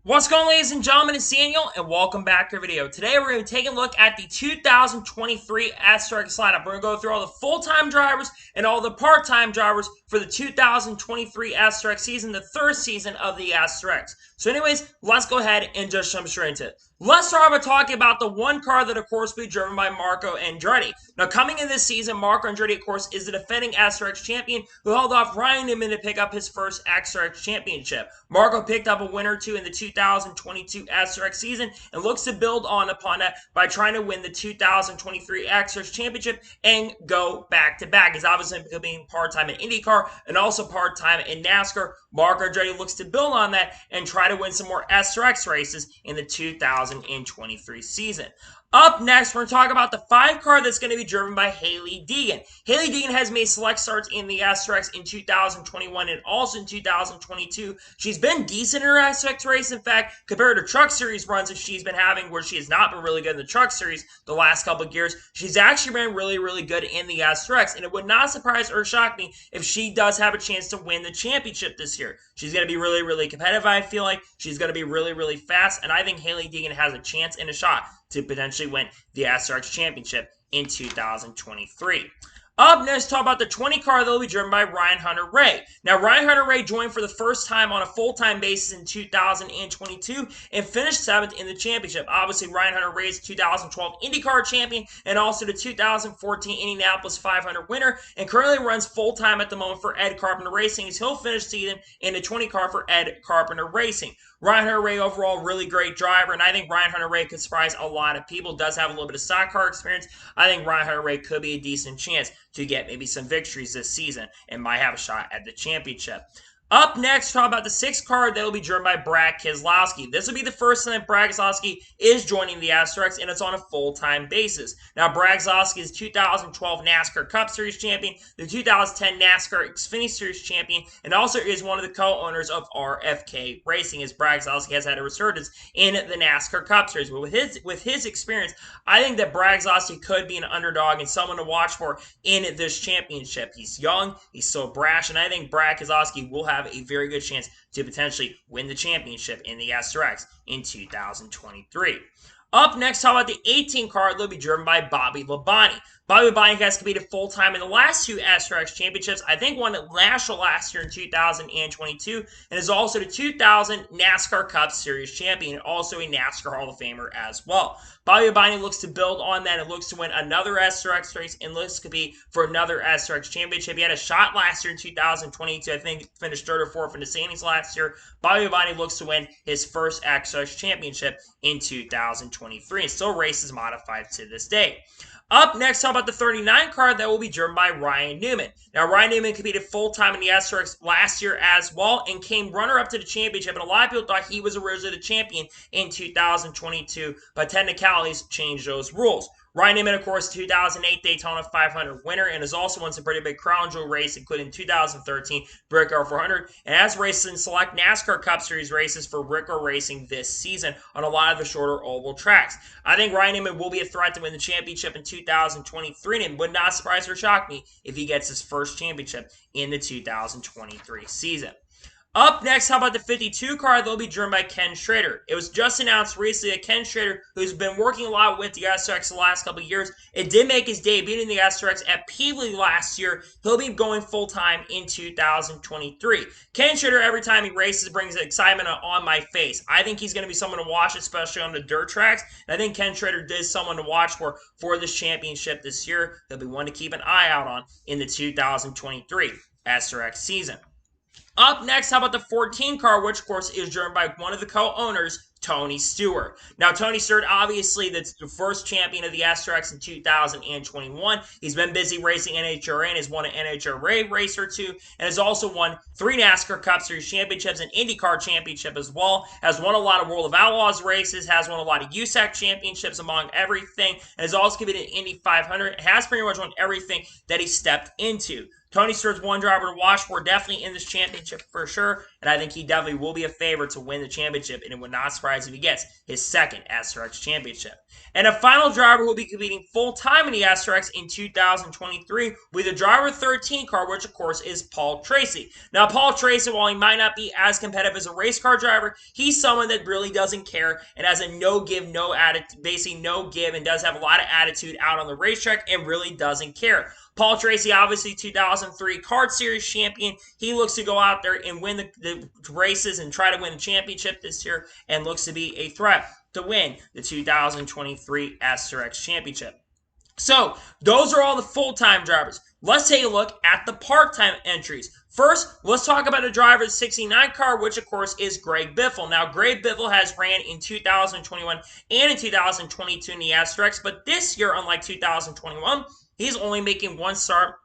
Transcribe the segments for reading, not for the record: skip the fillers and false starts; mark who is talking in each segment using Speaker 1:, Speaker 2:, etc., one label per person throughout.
Speaker 1: What's going on, ladies and gentlemen? It's Daniel, and welcome back to our video. Today, we're going to be taking a look at the 2023 SRX lineup. We're going to go through all the full-time drivers and all the part-time drivers for the 2023 SRX season, the third season of the SRX. So anyways, let's go ahead and just jump straight into it. Let's start by talking about the one car that, of course, will be driven by Marco Andretti. Now, coming in this season, Marco Andretti, of course, is the defending SRX champion who held off Ryan Newman to pick up his first SRX championship. Marco picked up a win or two in the 2022 SRX season and looks to build upon that by trying to win the 2023 SRX championship and go back-to-back. He's obviously being part-time in IndyCar and also part-time in NASCAR. Marco Andretti looks to build on that and try to win some more SRX races in the 2023 season. Up next, we're going to talk about the 5 car that's going to be driven by Hailie Deegan. Hailie Deegan has made select starts in the SRX in 2021 and also in 2022. She's been decent in her SRX race. In fact, compared to Truck Series runs that she's been having, where she has not been really good in the Truck Series the last couple of years, she's actually been really good in the SRX. And it would not surprise or shock me if she does have a chance to win the championship this year. She's going to be really competitive, I feel like. She's going to be really fast. And I think Hailie Deegan has a chance and a shot to potentially win the SRX championship in 2023. Up next, talk about the 20 car that will be driven by Ryan Hunter-Reay. Now, Ryan Hunter-Reay joined for the first time on a full-time basis in 2022 and finished 7th in the championship. Obviously, Ryan Hunter-Reay is 2012 IndyCar champion and also the 2014 Indianapolis 500 winner, and currently runs full-time at the moment for Ed Carpenter Racing, as he'll finish season in the 20 car for Ed Carpenter Racing. Ryan Hunter-Reay, overall, really great driver, and I think Ryan Hunter-Reay could surprise a lot of people. Does have a little bit of stock car experience. I think Ryan Hunter-Reay could be a decent chance to get maybe some victories this season and might have a shot at the championship. Up next, talk about the 6th car that will be driven by Brad Keselowski. This will be the first time Brad Keselowski is joining the SRX, and it's on a full-time basis. Now, Brad Keselowski is 2012 NASCAR Cup Series champion, the 2010 NASCAR Xfinity Series champion, and also is one of the co-owners of RFK Racing, as Brad Keselowski has had a resurgence in the NASCAR Cup Series. But with his experience, I think that Brad Keselowski could be an underdog and someone to watch for in this championship. He's young, he's so brash, and I think Brad Keselowski will have a very good chance to potentially win the championship in the SRX in 2023. Up next, talk about the 18 car that will be driven by Bobby Labonte. Bobby Labonte has competed full-time in the last 2 SRX championships. I think won at Nashville last year in 2022, and is also the 2000 NASCAR Cup Series champion, and also a NASCAR Hall of Famer as well. Bobby Labonte looks to build on that and looks to win another SRX race and looks to compete for another SRX championship. He had a shot last year in 2022. I think finished 3rd or 4th in the standings last year. Bobby Labonte looks to win his first SRX championship in 2023 and still races modified to this day. Up next, talk about the 39 car that will be driven by Ryan Newman. Now, Ryan Newman competed full-time in the SRX last year as well and came runner-up to the championship, and a lot of people thought he was originally the champion in 2022, but technicalities changed those rules. Ryan Newman, of course, 2008 Daytona 500 winner, and has also won some pretty big crown jewel races, including 2013 Brickyard 400, and has raced in select NASCAR Cup Series races for Brickyard Racing this season on a lot of the shorter oval tracks. I think Ryan Newman will be a threat to win the championship in 2023, and it would not surprise or shock me if he gets his first championship in the 2023 season. Up next, how about the 52 car that will be driven by Ken Schrader? It was just announced recently that Ken Schrader, who's been working a lot with the SRX the last couple of years, it did make his debut in the SRX at Peebly last year. He'll be going full-time in 2023. Ken Schrader, every time he races, brings excitement on my face. I think he's going to be someone to watch, especially on the dirt tracks. And I think Ken Schrader is someone to watch for this championship this year. He'll be one to keep an eye out on in the 2023 SRX season. Up next, how about the 14 car, which, of course, is driven by one of the co-owners, Tony Stewart. Now, Tony Stewart, obviously, that's the first champion of the SRX in 2021. He's been busy racing NHRA and has won an NHRA race or two, and has also won 3 NASCAR Cup Series championships and IndyCar championship as well. Has won a lot of World of Outlaws races, has won a lot of USAC championships among everything, and has also competed in Indy 500. Has pretty much won everything that he stepped into. Tony Stewart's one driver to watch for, definitely in this championship for sure, and I think he definitely will be a favorite to win the championship, and it would not surprise surprised if he gets his second SRX championship. And a final driver who will be competing full-time in the SRX in 2023 with the driver 13 car, which of course is Paul Tracy. Now, Paul Tracy, while he might not be as competitive as a race car driver, he's someone that really doesn't care and has a no-give, no attitude, basically no give, and does have a lot of attitude out on the racetrack and really doesn't care. Paul Tracy, obviously 2003 Kart Series champion. He looks to go out there and win the races and try to win a championship this year and looks to be a threat to win the 2023 SRX Championship. So, those are all the full-time drivers. Let's take a look at the part-time entries. First, let's talk about a driver's 69 car, which of course is Greg Biffle. Now, Greg Biffle has ran in 2021 and in 2022 in the SRX, but this year, unlike 2021, he's only making one start,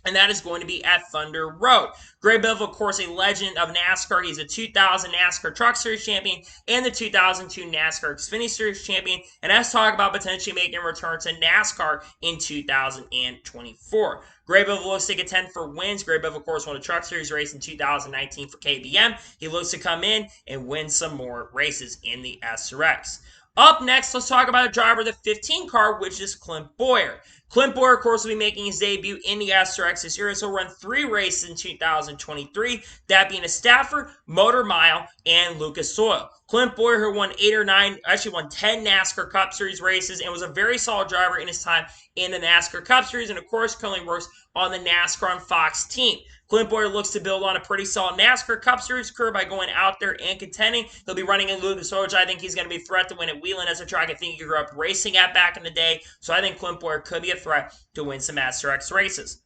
Speaker 1: and that is going to be at Thunder Road. Greg Biffle, of course, a legend of NASCAR. He's a 2000 NASCAR Truck Series champion and the 2002 NASCAR Xfinity Series champion. And let's talk about potentially making a return to NASCAR in 2024. Greg Biffle looks to contend for wins. Greg Biffle, of course, won a Truck Series race in 2019 for KBM. He looks to come in and win some more races in the SRX. Up next, let's talk about a driver of the 15 car, which is Clint Boyer. Clint Boyer, of course, will be making his debut in the SRX this year, so he'll run 3 races in 2023, that being a Stafford, Motor Mile, and Lucas Oil. Clint Boyer, who won 10 NASCAR Cup Series races and was a very solid driver in his time in the NASCAR Cup Series, and of course, currently works on the NASCAR on Fox team. Clint Boyer looks to build on a pretty solid NASCAR Cup Series career by going out there and contending. He'll be running in Lucas Oil, which I think he's going to be a threat to win at Wheeling as a track I think he grew up racing at back in the day. So I think Clint Boyer could be a threat to win some SRX races.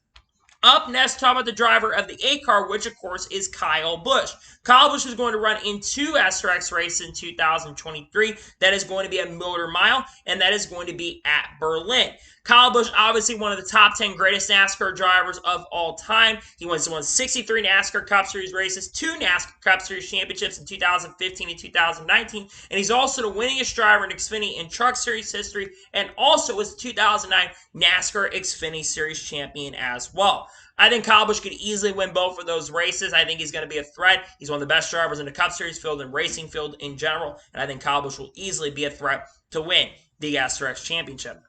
Speaker 1: Up next, talk about the driver of the 8 car, which of course is Kyle Busch. Kyle Busch is going to run in 2 SRX races in 2023. That is going to be at Motor Mile, and that is going to be at Berlin. Kyle Busch, obviously one of the top 10 greatest NASCAR drivers of all time. He won 63 NASCAR Cup Series races, 2 NASCAR Cup Series championships in 2015 and 2019, and he's also the winningest driver in Xfinity and Truck Series history, and also was the 2009 NASCAR Xfinity Series champion as well. I think Kyle Busch could easily win both of those races. I think he's going to be a threat. He's one of the best drivers in the Cup Series field and racing field in general, and I think Kyle Busch will easily be a threat to win the SRX Championship.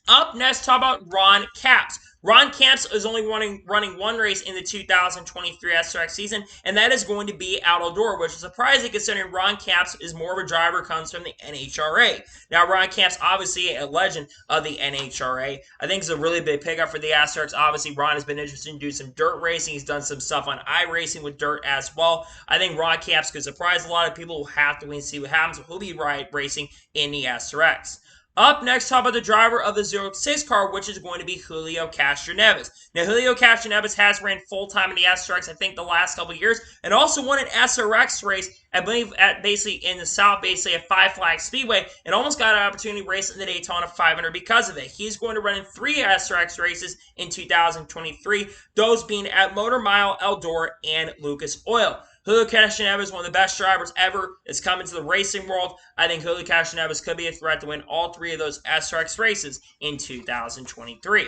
Speaker 1: Up next, talk about Ron Capps. Ron Capps is only running 1 race in the 2023 SRX season, and that is going to be at Eldora, which is surprising considering Ron Capps is more of a driver, comes from the NHRA. Now, Ron Capps, obviously a legend of the NHRA. I think it's a really big pickup for the SRX. Obviously, Ron has been interested in doing some dirt racing. He's done some stuff on iRacing with dirt as well. I think Ron Capps could surprise a lot of people. We'll have to wait and see what happens. He'll be racing in the SRX. Up next, talk about the driver of the 06 car, which is going to be Julio Castroneves. Now, Julio Castroneves has ran full-time in the SRX, I think, the last couple of years, and also won an SRX race, I believe, basically in the South, basically at Five Flags Speedway, and almost got an opportunity to race in the Daytona 500 because of it. He's going to run in 3 SRX races in 2023, those being at Motor Mile, Eldora, and Lucas Oil. Julio Castroneves is one of the best drivers ever that's come into the racing world. I think Julio Castroneves could be a threat to win all 3 of those SRX races in 2023.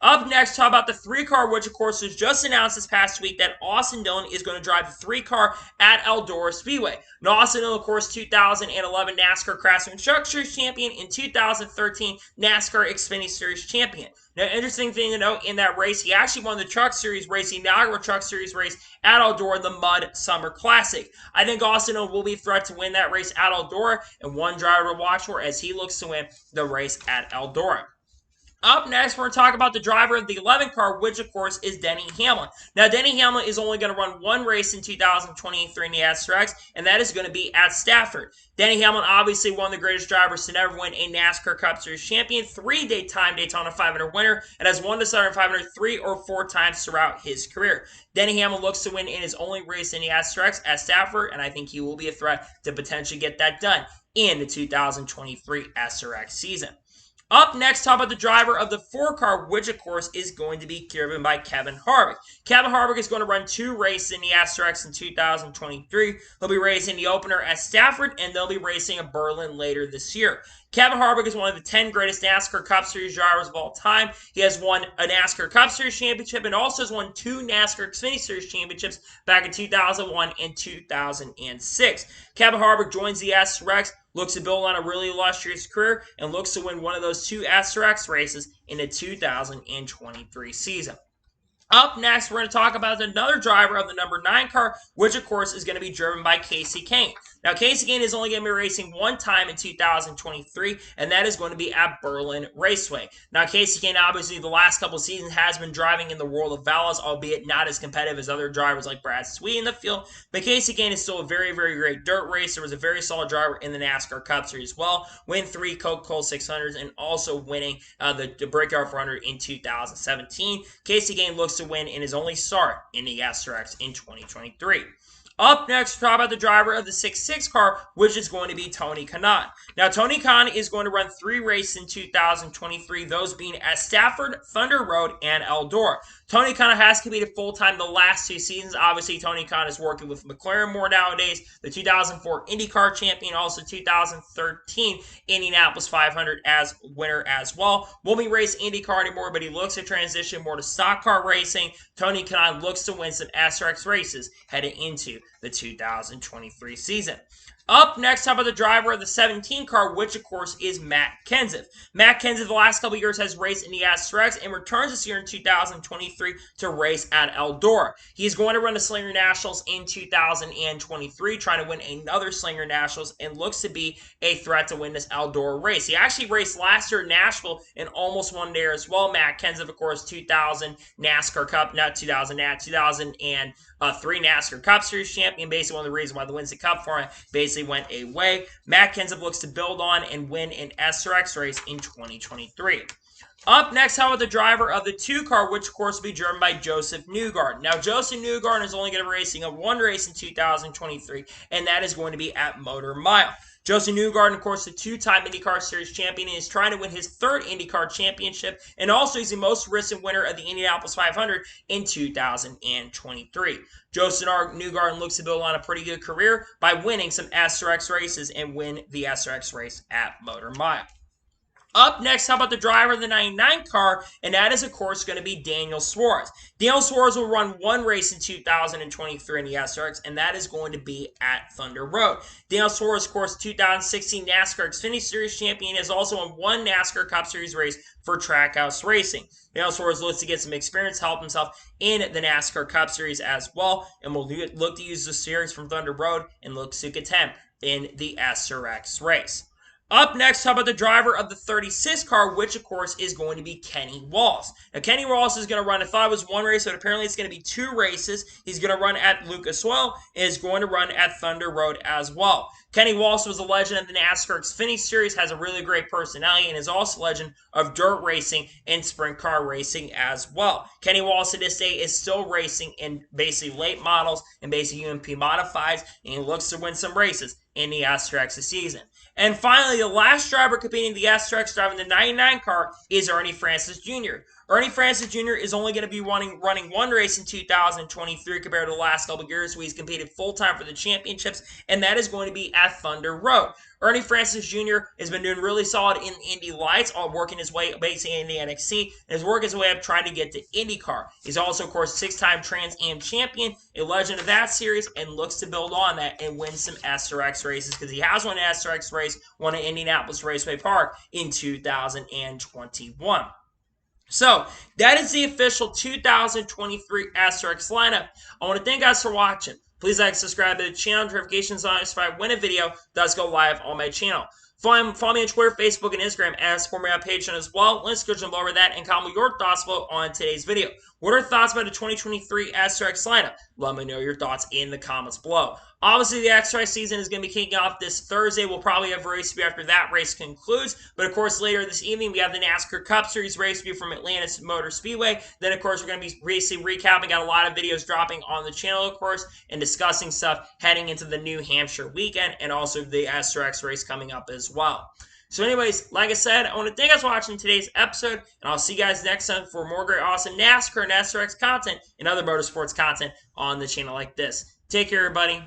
Speaker 1: Up next, talk about the 3 car, which of course was just announced this past week that Austin Dillon is going to drive the 3 car at Eldora Speedway. Now, Austin Dillon, of course, 2011 NASCAR Craftsman Truck Series champion, in 2013 NASCAR Xfinity Series champion. Now, interesting thing to note in that race, he actually won the Truck Series race, the inaugural Truck Series race at Eldora, the Mud Summer Classic. I think Austin Dillon will be a threat to win that race at Eldora, and one driver to watch for as he looks to win the race at Eldora. Up next, we're going to talk about the driver of the 11 car, which, of course, is Denny Hamlin. Now, Denny Hamlin is only going to run 1 race in 2023 in the SRX, and that is going to be at Stafford. Denny Hamlin, obviously one of the greatest drivers to never win a NASCAR Cup Series champion, 3-time Daytona 500 winner, and has won the Southern 500 3 or 4 times throughout his career. Denny Hamlin looks to win in his only race in the SRX at Stafford, and I think he will be a threat to potentially get that done in the 2023 SRX season. Up next, talk about the driver of the 4 car, which of course is going to be driven by Kevin Harvick. Kevin Harvick is going to run 2 races in the SRX in 2023. He'll be racing the opener at Stafford, and they'll be racing at Berlin later this year. Kevin Harvick is one of the 10 greatest NASCAR Cup Series drivers of all time. He has won a NASCAR Cup Series championship and also has won 2 NASCAR Xfinity Series championships back in 2001 and 2006. Kevin Harvick joins the SRX, looks to build on a really illustrious career, and looks to win one of those 2 SRX races in the 2023 season. Up next, we're going to talk about another driver of the number 9 car, which of course is going to be driven by Kasey Kahne. Now, Kasey Kahne is only going to be racing one time in 2023, and that is going to be at Berlin Raceway. Now, Kasey Kahne, obviously, the last couple seasons has been driving in the world of Wallace, albeit not as competitive as other drivers like Brad Sweet in the field. But Kasey Kahne is still a very, very great dirt racer. Was a very solid driver in the NASCAR Cup Series as well. Win 3 Coca-Cola 600s and also winning the Brickyard 400 in 2017. Kasey Kahne looks to win in his only start in the SRX in 2023. Up next, we'll talk about the driver of the 6.6 car, which is going to be Tony Kanaan. Now, Tony Kanaan is going to run 3 races in 2023, those being at Stafford, Thunder Road, and Eldora. Tony Kanaan has competed full-time the last 2 seasons. Obviously, Tony Kanaan is working with McLaren more nowadays, the 2004 IndyCar champion, also 2013 Indianapolis 500 as winner as well. Won't be racing IndyCar anymore, but he looks to transition more to stock car racing. Tony Kanaan looks to win some SRX races heading into the 2023 season. Up next, how about the driver of the 17 car, which of course is Matt Kenseth. Matt Kenseth, the last couple years, has raced in the SRX and returns this year in 2023 to race at Eldora. He's going to run the Slinger Nationals in 2023, trying to win another Slinger Nationals, and looks to be a threat to win this Eldora race. He actually raced last year at Nashville and almost won there as well. Matt Kenseth, of course, 2000 NASCAR Cup, not 2000, 2003 NASCAR Cup Series champion. Basically, one of the reasons why the Winston Cup for him basically went away. Matt Kenseth looks to build on and win an SRX race in 2023. Up next, how about the driver of the 2 car, which of course will be driven by Joseph Newgarden. Now, Joseph Newgarden is only going to be racing a 1 race in 2023, and that is going to be at Motor Mile. Joseph Newgarden, of course, the 2-time IndyCar Series champion, and is trying to win his 3rd IndyCar championship, and also he's the most recent winner of the Indianapolis 500 in 2023. Joseph Newgarden looks to build on a pretty good career by winning some SRX races and win the SRX race at Motor Mile. Up next, how about the driver of the 99 car, and that is, of course, going to be Daniel Suarez. Daniel Suarez will run 1 race in 2023 in the SRX, and that is going to be at Thunder Road. Daniel Suarez, of course, 2016 NASCAR Xfinity Series champion, has also won 1 NASCAR Cup Series race for Trackhouse Racing. Daniel Suarez looks to get some experience, help himself in the NASCAR Cup Series as well, and will look to use the series from Thunder Road and look to contend in the SRX race. Up next, how about the driver of the 36 car, which of course is going to be Kenny Wallace. Now, Kenny Wallace is going to run, I thought it was 1 race, but apparently it's going to be 2 races. He's going to run at Lucas Oil and is going to run at Thunder Road as well. Kenny Wallace was a legend of the NASCAR Xfinity Series, has a really great personality, and is also a legend of dirt racing and sprint car racing as well. Kenny Wallace to this day is still racing in basically late models and basically UMP modifieds, and he looks to win some races in the SRX this season. And finally, the last driver competing in the SRX driving the 99 car is Ernie Francis Jr. Ernie Francis Jr. is only going to be running 1 race in 2023 compared to the last couple of years where he's competed full-time for the championships, and that is going to be at Thunder Road. Ernie Francis Jr. has been doing really solid in Indy Lights, working his way basically in the NXT, and is working his way up trying to get to IndyCar. He's also, of course, 6-time Trans Am champion, a legend of that series, and looks to build on that and win some SRX races because he has won an SRX race, won at Indianapolis Raceway Park in 2021. So, that is the official 2023 SRX lineup. I want to thank you guys for watching. Please like, subscribe to the channel, notifications on if I win a video does go live on my channel. Follow me on Twitter, Facebook, and Instagram, and support me on Patreon as well. Links description below over that, and comment your thoughts below on today's video. What are your thoughts about the 2023 SRX lineup? Let me know your thoughts in the comments below. Obviously, the SRX season is going to be kicking off this Thursday. We'll probably have a race review after that race concludes. But, of course, later this evening, we have the NASCAR Cup Series race review from Atlanta Motor Speedway. Then, of course, we're going to be basically recapping. Got a lot of videos dropping on the channel, of course, and discussing stuff heading into the New Hampshire weekend and also the SRX race coming up as well. So anyways, like I said, I want to thank you guys for watching today's episode, and I'll see you guys next time for more great, awesome NASCAR and SRX content and other motorsports content on the channel like this. Take care, everybody.